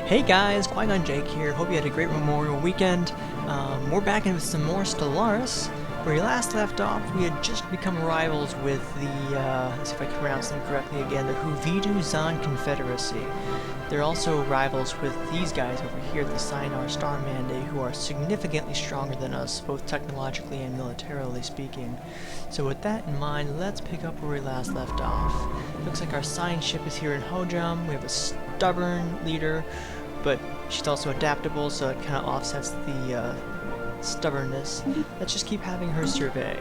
Hey guys, Qui-Gon Jake here. Hope you had a great Memorial Weekend. We're back in with some more Stellaris. Where we last left off, we had just become rivals with the, let's see if I can pronounce them correctly again, the Huvidu Zan Confederacy. They're also rivals with these guys over here, the Sienar Star Mandate, who are significantly stronger than us, both technologically and militarily speaking. So with that in mind, let's pick up where we last left off. Looks like our sign ship is here in Hojam. We have a stubborn leader, but she's also adaptable, so it kind of offsets the stubbornness. Let's just keep having her survey.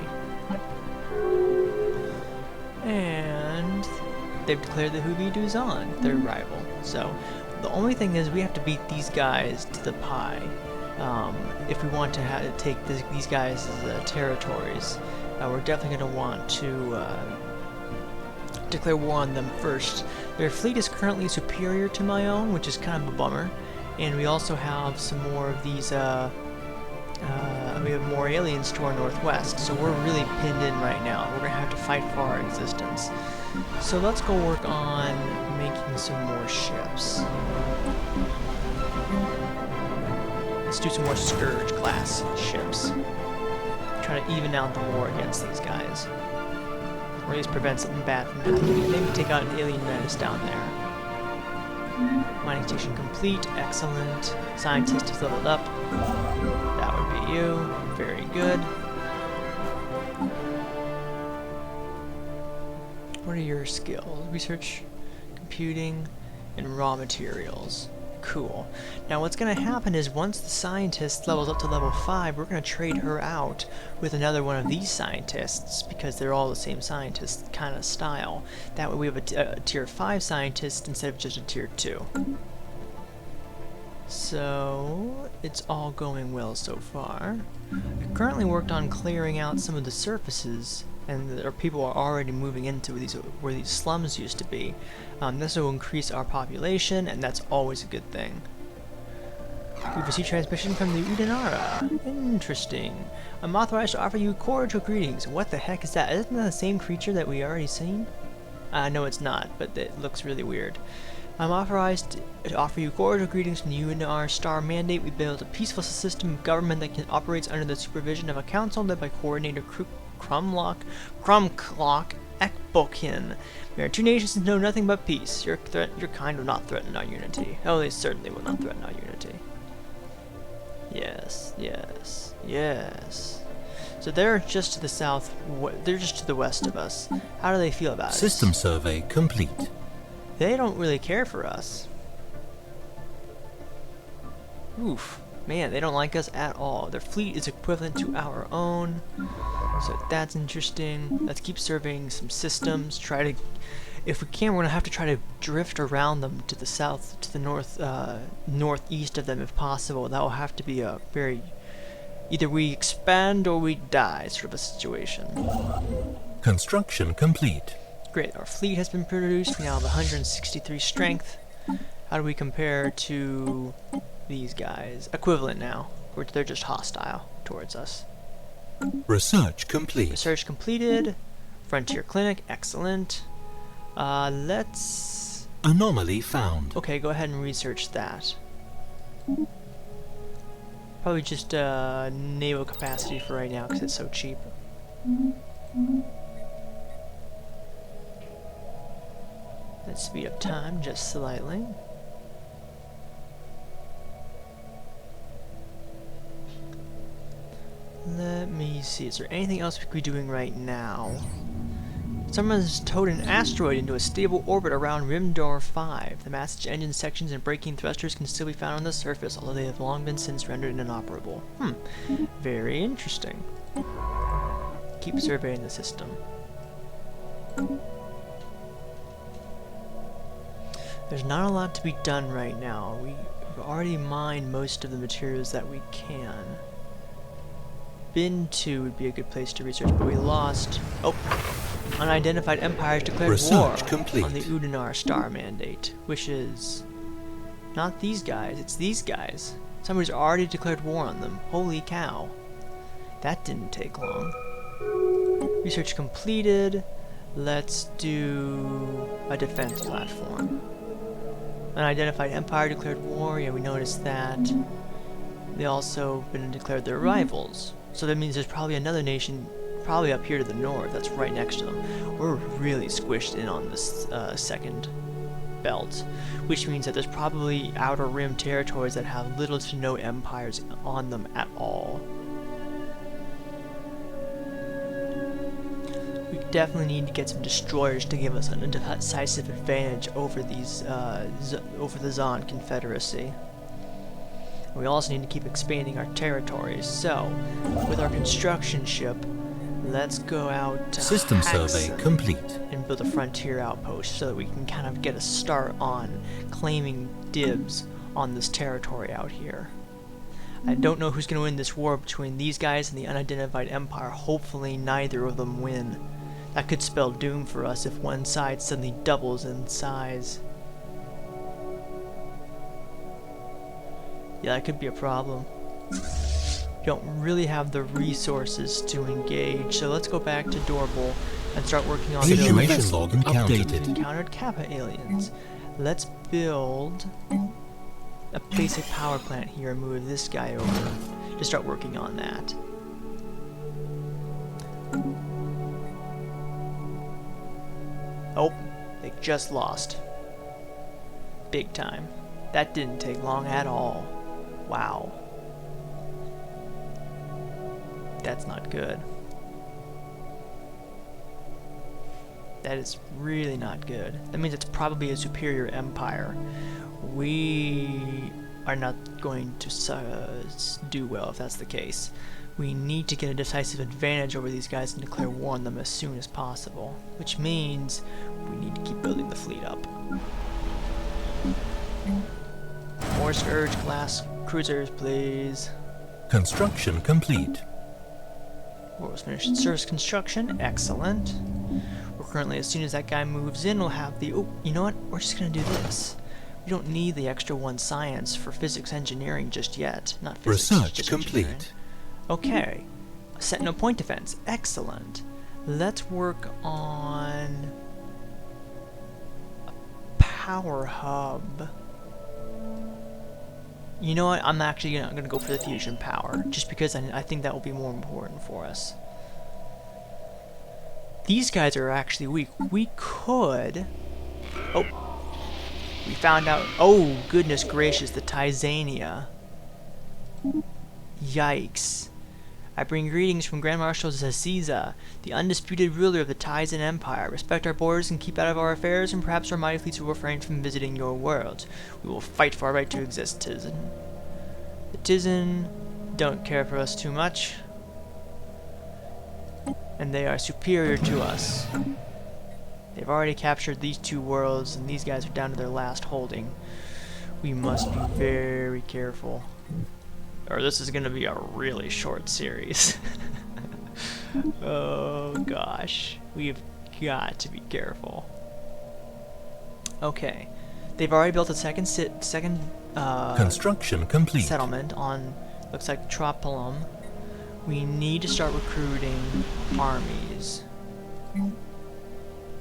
And they've declared the Huvidu Zan their rival. So the only thing is we have to beat these guys to the pie if we want to take these guys as territories. We're definitely going to want to declare war on them first. Their fleet is currently superior to my own, which is kind of a bummer. And we also have some more of these, we have more aliens to our northwest, so we're really pinned in right now. We're going to have to fight for our existence. So let's go work on making some more ships. Let's do some more Scourge class ships. Try to even out the war against these guys. Or at least prevent something bad from happening. Maybe take out an alien menace down there. Mining station complete. Excellent. Scientist is leveled up. That would be you. Very good. What are your skills? Research, computing, and raw materials. Cool. Now what's going to happen is once the scientist levels up to level 5, we're going to trade her out with another one of these scientists, because they're all the same scientist kind of style. That way we have a tier 5 scientist instead of just a tier 2. So it's all going well so far. I currently worked on clearing out some of the surfaces, and our people are already moving into where these slums used to be. This will increase our population, and that's always a good thing. We've received transmission from the Udanara. Interesting. I'm authorized to offer you cordial greetings. What the heck is that? Isn't that the same creature that we already seen? No, it's not, but it looks really weird. I'm authorized to offer you cordial greetings from the Sienar Star Mandate. We built a peaceful system of government that operates under the supervision of a council led by Coordinator Crumclock Ekbokin. We are two nations that know nothing but peace. Your kind will not threaten our unity. Oh, they certainly will not threaten our unity. Yes, yes, yes. So they're just to the south. They're just to the west of us. How do they feel about it? System survey complete. They don't really care for us. Oof. Man, they don't like us at all. Their fleet is equivalent to our own. So that's interesting. Let's keep surveying some systems. Try to, if we can, we're going to have to try to drift around them to the south, to the north, northeast of them if possible. That will have to be a very, either we expand or we die sort of a situation. Construction complete. Great, our fleet has been produced. We now have 163 strength. How do we compare to these guys? Equivalent now. They're just hostile towards us. Research complete. Research completed. Frontier Clinic, excellent. Let's... Anomaly found. Okay, go ahead and research that. Probably just naval capacity for right now because it's so cheap. Let's speed up time just slightly. Let me see, is there anything else we could be doing right now? Someone's towed an asteroid into a stable orbit around Rimdor 5. The massive engine sections and braking thrusters can still be found on the surface, although they have long been since rendered inoperable. Very interesting. Keep surveying the system. There's not a lot to be done right now. We've already mined most of the materials that we can. Bin 2 would be a good place to research, but we lost. Oh! Unidentified empires declared war on the Udanar Star Mandate, which is not these guys, it's these guys. Somebody's already declared war on them. Holy cow. That didn't take long. Research completed. Let's do a defense platform. Unidentified empire declared war. Yeah, we noticed that. They also been declared their rivals. So that means there's probably another nation, probably up here to the north, that's right next to them. We're really squished in on this second belt, which means that there's probably outer rim territories that have little to no empires on them at all. We definitely need to get some destroyers to give us a decisive advantage over these, over the Zon Confederacy. We also need to keep expanding our territories. So, with our construction ship, let's go out to System Haxon survey complete. and build a frontier outpost so that we can kind of get a start on claiming dibs on this territory out here. I don't know who's going to win this war between these guys and the unidentified empire. Hopefully neither of them win. That could spell doom for us if one side suddenly doubles in size. Yeah, that could be a problem. We don't really have the resources to engage, so let's go back to Dorbal and start working on Situation log updated. encountered Kappa aliens. Let's build a basic power plant here and move this guy over to start working on that. Oh, they just lost. Big time. That didn't take long at all. Wow. That's not good. That is really not good. That means it's probably a superior empire. We are not going to do well if that's the case. We need to get a decisive advantage over these guys and declare war on them as soon as possible. Which means we need to keep building the fleet up. More Scourge class cruisers, please. Construction complete. War was finished. Service construction, excellent. We're currently, as soon as that guy moves in, we'll have the... Oh, you know what? We're just going to do this. We don't need the extra one science for physics engineering just yet. Not physics, Research just complete. engineering. Okay. Sentinel point defense, excellent. Let's work on a power hub. You know what? I'm actually not going to go for the fusion power, just because I think that will be more important for us. These guys are actually weak. We could... Oh. We found out... Oh, goodness gracious, the Tizania. Yikes. I bring greetings from Grand Marshal Zaziza, the undisputed ruler of the Tizen Empire. Respect our borders and keep out of our affairs, and perhaps our mighty fleets will refrain from visiting your world. We will fight for our right to exist, Tizen. The Tizen don't care for us too much, and they are superior to us. They've already captured these two worlds, and these guys are down to their last holding. We must be very careful. Or this is going to be a really short series. Oh gosh, we've got to be careful. Okay, they've already built a second Construction complete. settlement on, looks like Tropolum. We need to start recruiting armies.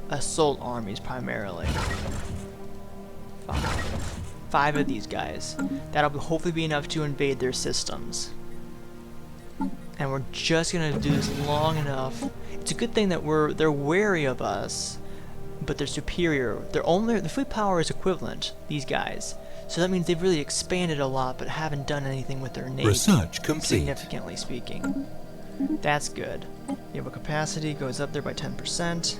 Assault armies primarily. 5 of these guys. That'll hopefully be enough to invade their systems. And we're just gonna do this long enough. It's a good thing that they're wary of us, but they're superior. The fleet power is equivalent, these guys. So that means they've really expanded a lot, but haven't done anything with their navy. Research complete. Significantly speaking. That's good. Naval capacity goes up there by 10%.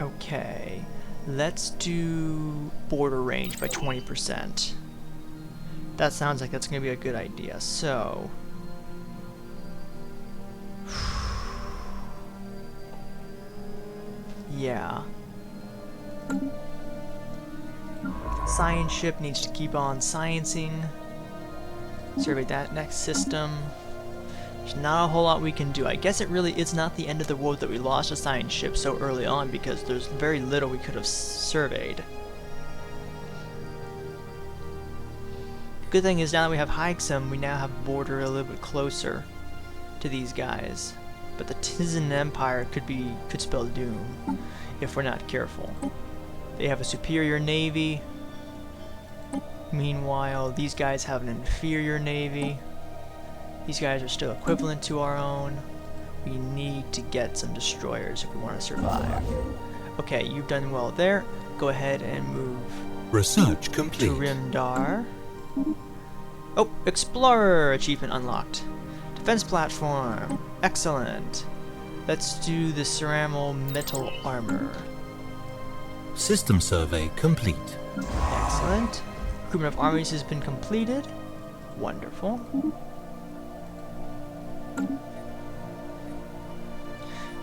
Okay. Let's do border range by 20%. That sounds like that's going to be a good idea. So, yeah. Science ship needs to keep on sciencing. Survey that next system. There's not a whole lot we can do. I guess it really is not the end of the world that we lost a science ship so early on, because there's very little we could have surveyed. Good thing is now that we have Hyksom, we now have border a little bit closer to these guys. But the Tizen Empire could spell doom if we're not careful. They have a superior navy. Meanwhile, these guys have an inferior navy. These guys are still equivalent to our own. We need to get some destroyers if we want to survive. Okay, you've done well there. Go ahead and move Research to complete. Rimdar. Oh, Explorer achievement unlocked. Defense platform. Excellent. Let's do the ceramo metal armor. System survey complete. Excellent. Recruitment of armies has been completed. Wonderful.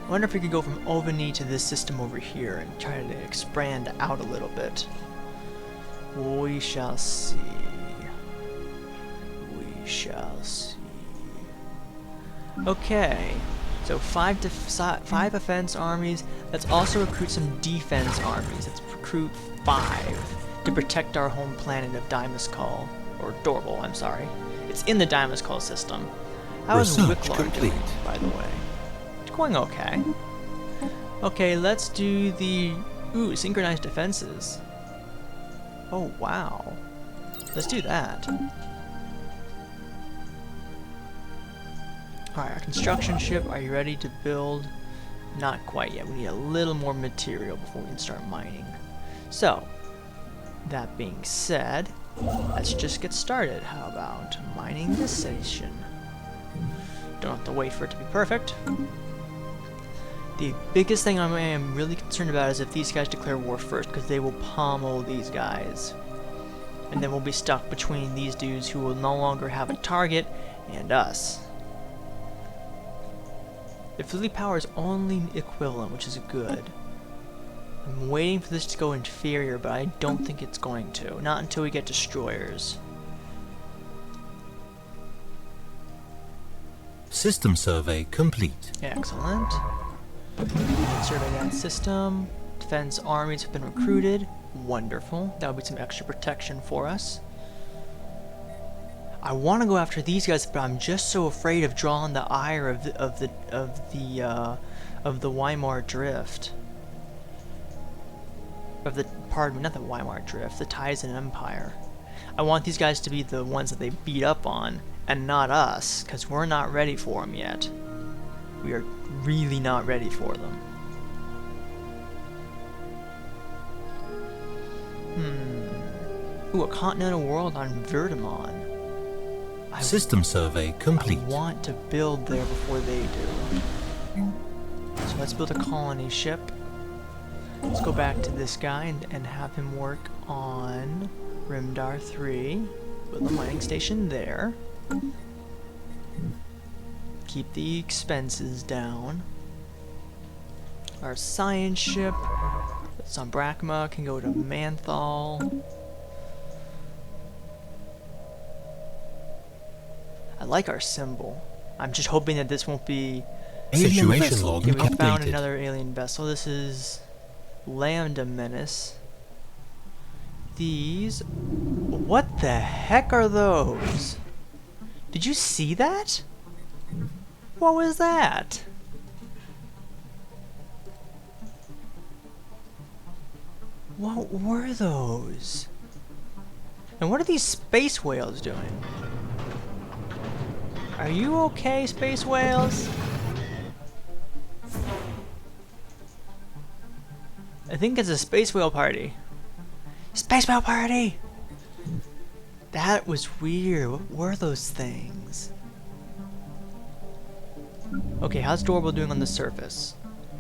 I wonder if we could go from Ovani to this system over here and try to expand out a little bit. We shall see. We shall see. Okay, so five offense armies. Let's also recruit some defense armies. Let's recruit 5 to protect our home planet of Dimoscol, or Dorval, I'm sorry. It's in the Dimoscol system. How is Research Wicklar complete. doing, by the way? It's going okay. Okay, let's do the synchronized defenses. Oh wow. Let's do that. Alright, our construction ship, are you ready to build? Not quite yet. We need a little more material before we can start mining. So, that being said, let's just get started. How about mining this station? Don't have to wait for it to be perfect. The biggest thing I am really concerned about is if these guys declare war first, because they will pummel these guys. And then we'll be stuck between these dudes who will no longer have a target and us. The fleet power is only equivalent, which is good. I'm waiting for this to go inferior, but I don't think it's going to. Not until we get destroyers. System survey complete. Excellent. Survey that system. Defense armies have been recruited. Wonderful. That'll be some extra protection for us. I want to go after these guys, but I'm just so afraid of drawing the ire of the Weimar Drift. Pardon me, not the Weimar Drift, the Tizen Empire. I want these guys to be the ones that they beat up on, and not us, because we're not ready for them yet. We are really not ready for them. Ooh, a continental world on Verdamon. System survey complete. I want to build there before they do. So let's build a colony ship. Let's go back to this guy and have him work on Rimdar 3. Build a mining station there. Keep the expenses down. Our science ship that's on Brakma can go to Manthal. I like our symbol. I'm just hoping that this won't be... Situation log Okay, we found updated. another alien vessel. This is Lambda Menace. These... What the heck are those? Did you see that? What was that? What were those? And what are these space whales doing? Are you okay, space whales? I think it's a space whale party. Space whale party! That was weird. What were those things? Okay, how's Dorval doing on the surface?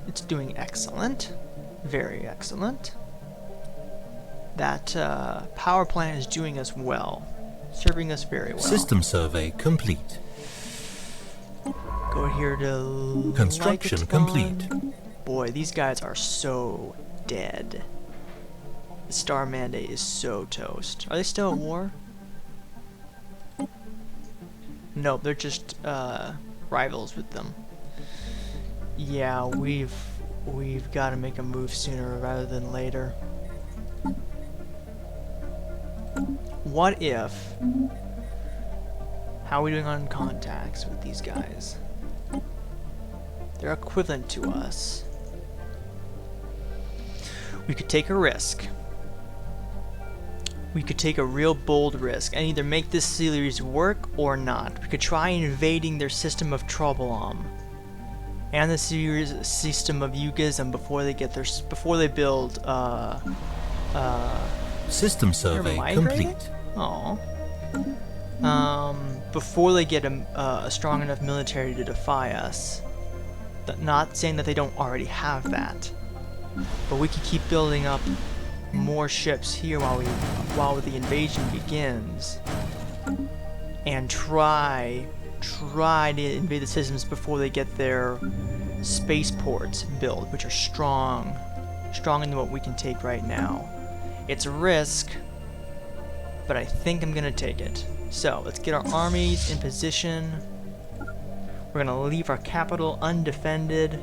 It's doing excellent. Very excellent. That power plant is doing us well. Serving us very well. System survey complete. Go here to Construction Lycaton. complete. Boy, these guys are so dead. The Star Mandate is so toast. Are they still at war? Nope, they're just rivals with them. Yeah, we've got to make a move sooner rather than later. What if... How are we doing on contacts with these guys? They're equivalent to us. We could take a risk. we could take a real bold risk and either make this series work or not. We could try invading their system of Troublom and the series system of Yugism before they build System survey complete. Oh. Before they get a strong enough military to defy us. Not saying that they don't already have that, but we could keep building up more ships here while the invasion begins, and try to invade the systems before they get their spaceports built, which are stronger than what we can take right now. It's a risk, but I think I'm gonna take it. So let's get our armies in position. We're gonna leave our capital undefended,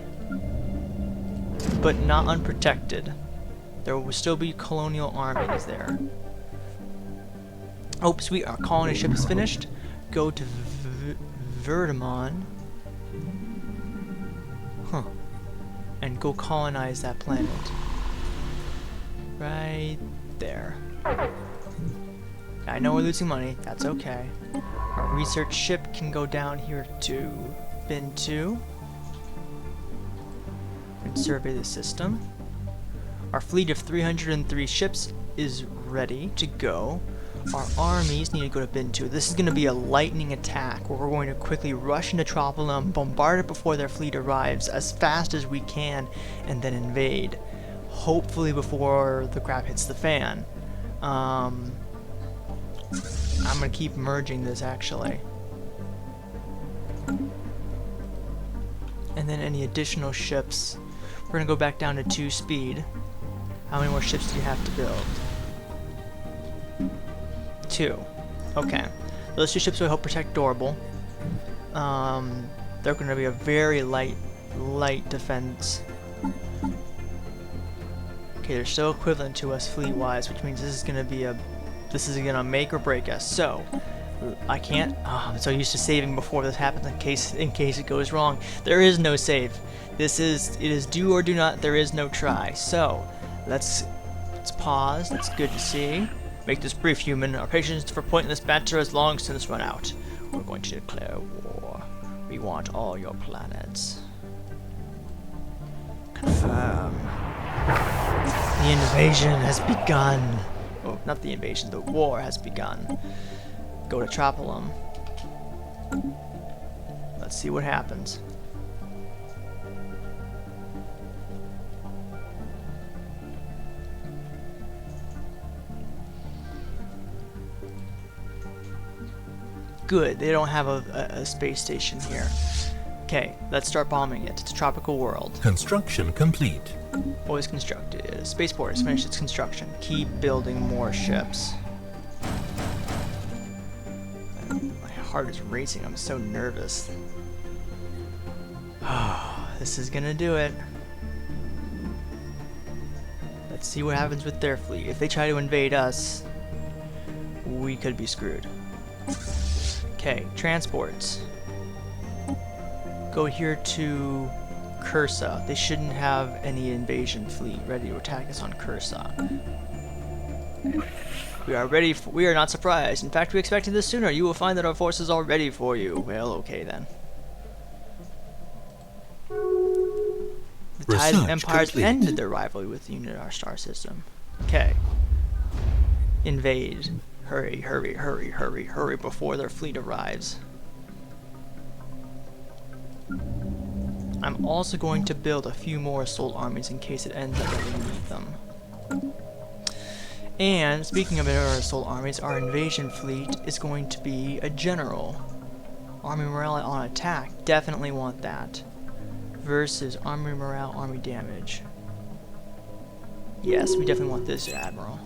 but not unprotected. There will still be colonial armies there. Oh, sweet, our colony ship is finished. Go to Verdamon. And go colonize that planet. Right there. I know we're losing money, that's okay. Our research ship can go down here to Bin 2 and survey the system. Our fleet of 303 ships is ready to go. Our armies need to go to Bin 2. This is going to be a lightning attack where we're going to quickly rush into Tropolim, bombard it before their fleet arrives as fast as we can, and then invade. Hopefully before the crap hits the fan. I'm going to keep merging this actually. And then any additional ships, we're going to go back down to 2 speed. How many more ships do you have to build? 2. Okay. Those 2 ships will help protect Dorble. They're going to be a very light defense. Okay, they're still equivalent to us fleet-wise, which means this is going to make or break us. So, I can't. I'm so used to saving before this happens in case it goes wrong. There is no save. It is do or do not. There is no try. So, let's pause. That's good to see. Make this brief, human. Our patience for pointless banter has long since run out. We're going to declare war. We want all your planets. Confirm. The invasion has begun. Oh, not the invasion. The war has begun. Go to Tropolim. Let's see what happens. Good, they don't have a space station here. Okay, let's start bombing it. It's a tropical world. Construction complete. Always constructed. Spaceport has finished its construction. Keep building more ships. My heart is racing. I'm so nervous. This is gonna do it. Let's see what happens with their fleet. If they try to invade us, we could be screwed. Okay, transports. Go here to Cursa. They shouldn't have any invasion fleet ready to attack us on Cursa. We are ready. We are not surprised. In fact, we expected this sooner. You will find that our forces are ready for you. Well, okay then. The Tide Empires complete. ended their rivalry with the unit of our star system. Okay. Invade. Hurry, hurry, hurry, hurry, hurry before their fleet arrives. I'm also going to build a few more assault armies in case it ends up that we need them. And speaking of our assault armies, our invasion fleet is going to be a general. Army morale on attack, definitely want that. Versus army morale, army damage. Yes, we definitely want this, Admiral.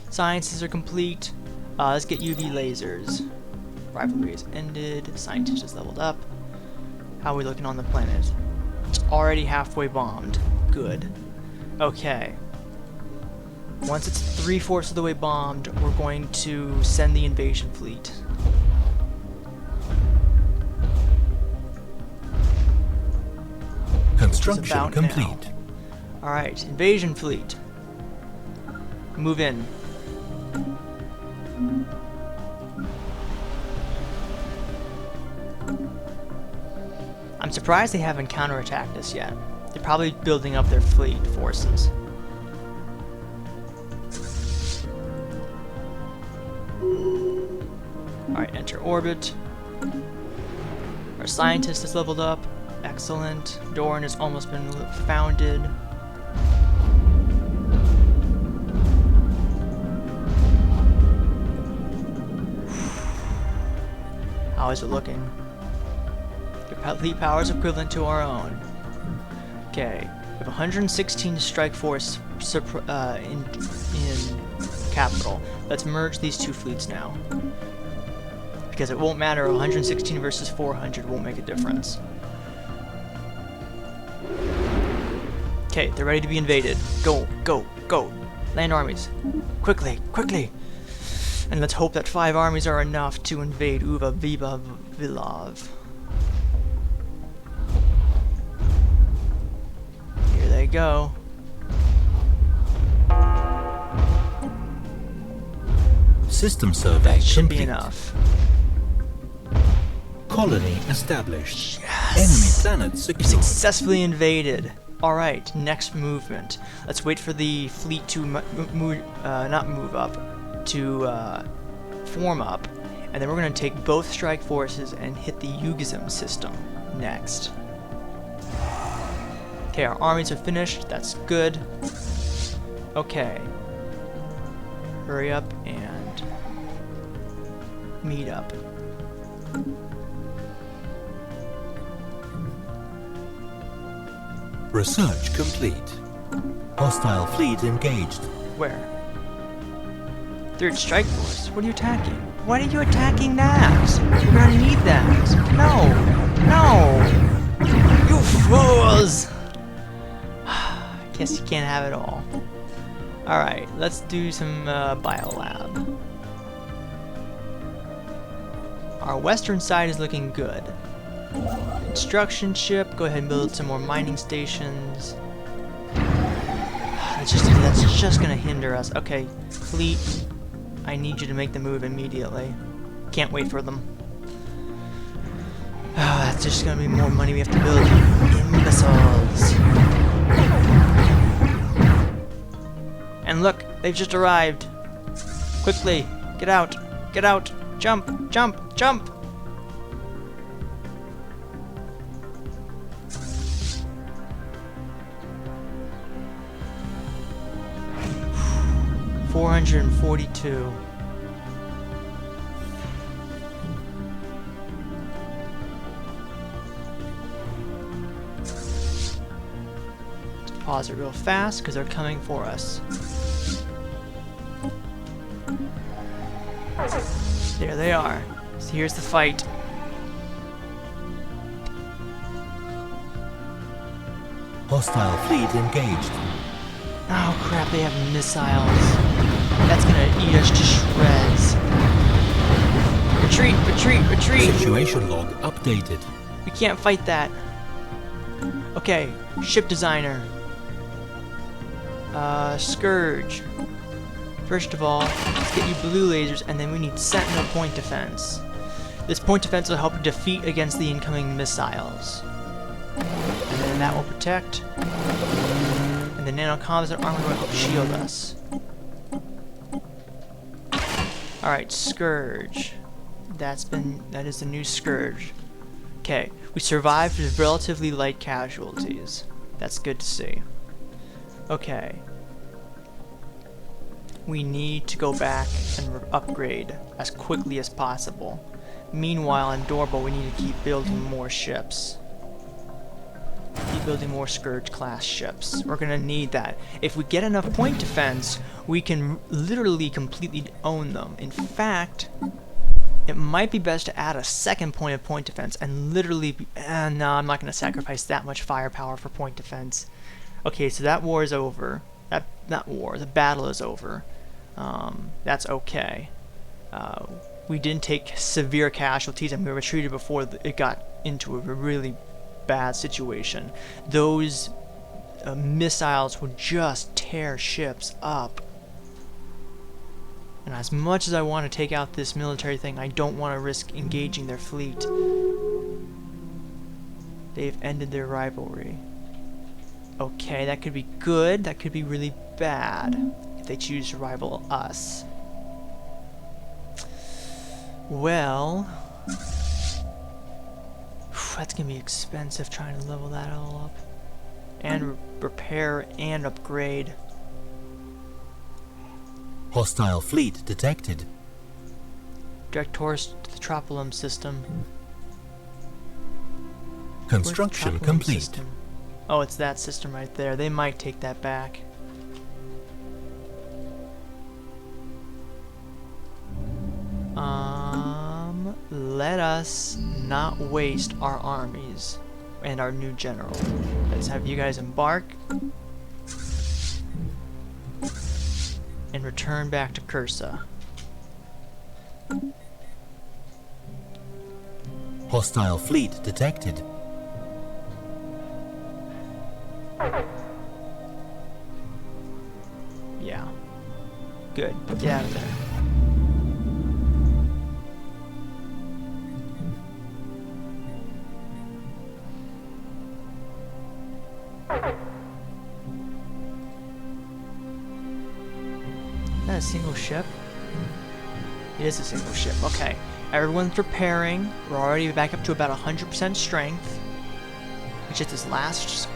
Sciences are complete. Let's get UV lasers. Rivalry is ended. Scientist is leveled up. How are we looking on the planet? It's already halfway bombed. Good. Okay. Once it's 3/4 of the way bombed, we're going to send the invasion fleet. Construction complete. Alright, invasion fleet. Move in. I'm surprised they haven't counterattacked us yet. They're probably building up their fleet forces. Alright, enter orbit. Our scientist is leveled up. Excellent. Doran has almost been founded. How is it looking? Your fleet power is equivalent to our own. Okay, we have 116 strike force in capital. Let's merge these two fleets now. Because it won't matter, 116 versus 400 won't make a difference. Okay, they're ready to be invaded. Go, go, go. Land armies. Quickly, quickly. And let's hope that 5 armies are enough to invade Uva Viva Vilov. Here they go. System survey That should complete. be enough. Colony established. Yes! Enemy planet We secured. successfully invaded. Alright, next movement. Let's wait for the fleet to not move up, to form up. And then we're going to take both strike forces and hit the Yugizm system next. Okay, our armies are finished. That's good. Okay. Hurry up and meet up. Research complete. Hostile fleet engaged. Where? Third strike force? What are you attacking? Why are you attacking that? We're gonna need that. No! No! You fools! Guess you can't have it all. Alright, let's do some biolab. Our western side is looking good. Construction ship, go ahead and build some more mining stations. That's just gonna hinder us. Okay, fleet, I need you to make the move immediately. Can't wait for them. That's just gonna be more money we have to build. Imbeciles. And look, they've just arrived. Quickly, get out, get out, jump, jump, jump! $442. Pause it real fast because they're coming for us. There they are. So here's the fight. Hostile fleet engaged. Oh crap, they have missiles. That's gonna eat us to shreds. Retreat, retreat, retreat! Situation log updated. We can't fight that. Okay, ship designer. Scourge. First of all, let's get you blue lasers, and then we need sentinel point defense. This point defense will help defeat against the incoming missiles. And then that will protect. And the nano-composite armor will help shield us. Alright, Scourge. That is the new Scourge. Okay, we survived with relatively light casualties. That's good to see. Okay. We need to go back and upgrade as quickly as possible. Meanwhile, in Dorbo, we need to keep building more ships. Keep building more Scourge-class ships. We're gonna need that. If we get enough point defense, we can literally completely own them. In fact, it might be best to add a second point of point defense and literally no, I'm not gonna sacrifice that much firepower for point defense. Okay, so that war is over. The battle is over. That's okay. We didn't take severe casualties, and we retreated before it got into a really bad situation. Those missiles would just tear ships up. And as much as I want to take out this military thing, I don't want to risk engaging their fleet. They've ended their rivalry. Okay, that could be good. That could be really bad if they choose to rival us. Well, that's gonna be expensive trying to level that all up. And repair and upgrade. Hostile fleet detected. Direct tours to the Tropolum system. Construction Where's the Tropolum complete. system? Oh, it's that system right there. They might take that back. Let us not waste our armies and our new general. Let's have you guys embark and return back to Cursa. Hostile fleet detected. Yeah. Good. Get out of there. Is that a single ship? It is a single ship. Okay. Everyone's preparing. We're already back up to about 100% strength. It's just this last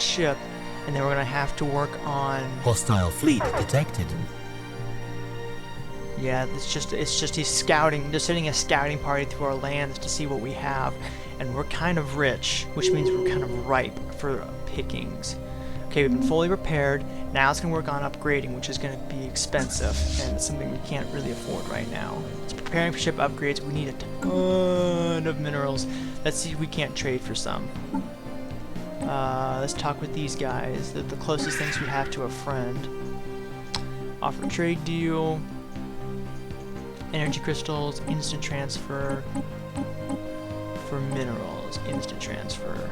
ship, and then we're gonna have to work on. Hostile fleet detected. Yeah, it's just he's scouting. They're sending a scouting party through our lands to see what we have, and we're kind of rich, which means we're kind of ripe for pickings. Okay, we've been fully repaired. Now it's gonna work on upgrading, which is gonna be expensive, and it's something we can't really afford right now. It's preparing for ship upgrades. We need a ton of minerals. Let's see if we can't trade for some. Let's talk with these guys. They're the closest things we have to a friend. Offer trade deal. Energy crystals, instant transfer. For minerals, instant transfer.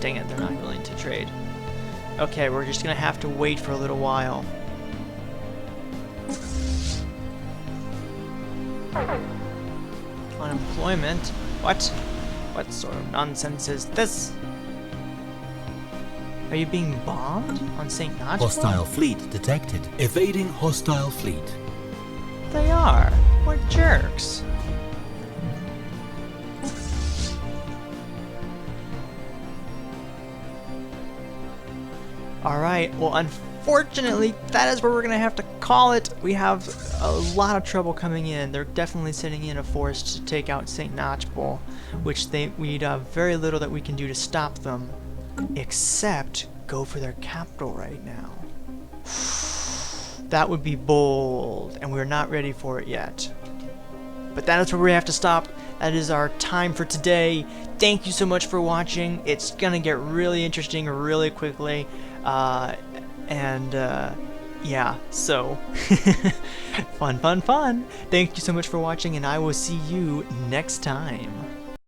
Dang it, they're not willing to trade. Okay, we're just gonna have to wait for a little while. Unemployment? What? What sort of nonsense is this? Are you being bombed on St. Notch? Hostile fleet detected. Evading hostile fleet. They are. What jerks. Alright, well unfortunately that is where we're gonna have to call it. We have a lot of trouble coming in. They're definitely sending in a force to take out St. Notchbull, which we'd have very little that we can do to stop them, except go for their capital right now. That would be bold, and we're not ready for it yet. But that is where we have to stop. That is our time for today. Thank you so much for watching. It's gonna get really interesting really quickly. Yeah, so fun. Thank you so much for watching, and I will see you next time.